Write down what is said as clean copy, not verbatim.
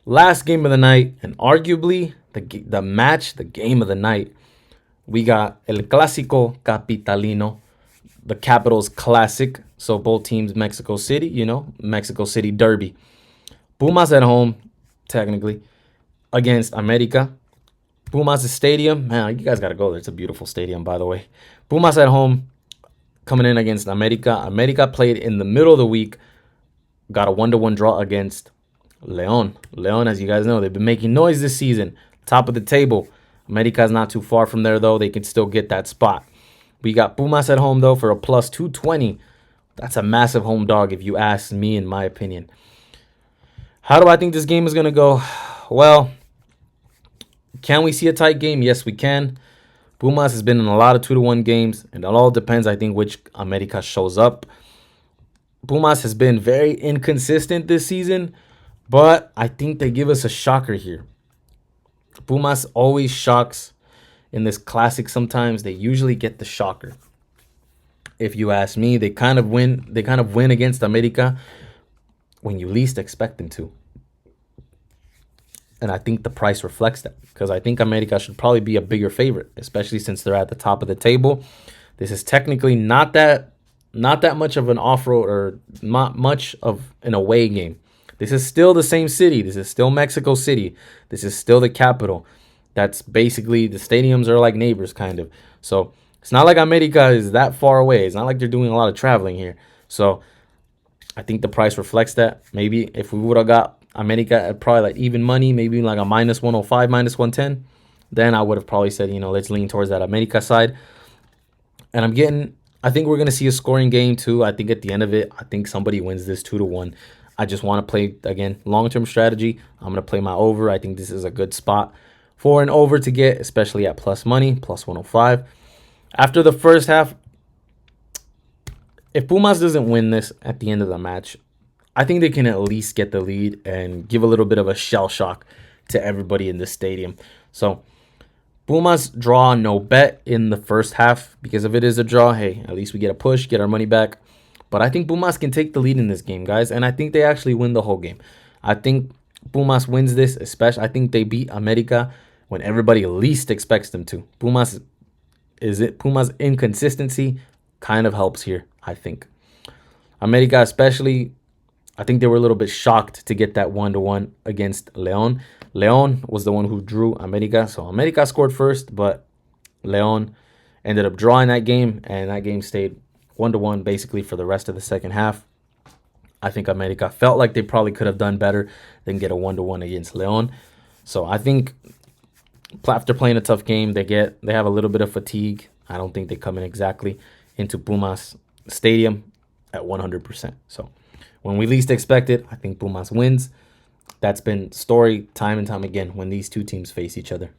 Last game of the night, and arguably the game of the night. We got El Clásico Capitalino, the Capitals Classic. So both teams, Mexico City, Mexico City Derby. Pumas at home, technically, against America. Pumas Stadium, man, you guys got to go there. It's a beautiful stadium, by the way. Pumas at home, coming in against America. America played in the middle of the week, got a 1-1 draw against Leon. Leon, as you guys know, they've been making noise this season. Top of the table. America's not too far from there, though. They can still get that spot. We got Pumas at home, though, for a plus 220. That's a massive home dog, if you ask me, in my opinion. How do I think this game is going to go? Well, can we see a tight game? Yes, we can. Pumas has been in a lot of 2-1 games, and it all depends, I think, which America shows up. Pumas has been very inconsistent this season, but I think they give us a shocker here. Pumas always shocks in this classic sometimes. They usually get the shocker. If you ask me, they kind of win against America when you least expect them to. And I think the price reflects that, because I think America should probably be a bigger favorite, especially since they're at the top of the table. This is technically not that much of an off-road or not much of an away game. This is still the same city. This is still Mexico City. This is still the capital. That's basically, the stadiums are like neighbors, kind of. So it's not like America is that far away. It's not like they're doing a lot of traveling here. So I think the price reflects that. Maybe if we would have got America at probably like even money, maybe like a minus 105, minus 110, then I would have probably said, let's lean towards that America side. And I think we're going to see a scoring game too. I think at the end of it, I think somebody wins this 2-1. I just want to play, again, long-term strategy. I'm going to play my over. I think this is a good spot for an over to get, especially at plus money, plus 105. After the first half, if Pumas doesn't win this at the end of the match, I think they can at least get the lead and give a little bit of a shell shock to everybody in the stadium. So Pumas draw no bet in the first half, because if it is a draw, hey, at least we get a push, get our money back. But I think Pumas can take the lead in this game, guys, and I think they actually win the whole game. I think Pumas wins this, especially. I think they beat America when everybody least expects them to. Pumas inconsistency kind of helps here, I think. America especially, I think they were a little bit shocked to get that 1-1 against Leon. Leon was the one who drew America. So America scored first, but Leon ended up drawing that game, and that game stayed 1-1 basically for the rest of the second half. I think America felt like they probably could have done better than get a 1-1 against Leon. So I think after playing a tough game, they have a little bit of fatigue. I don't think they come in exactly into Pumas Stadium at 100%. So when we least expect it, I think Pumas wins. That's been story time and time again when these two teams face each other.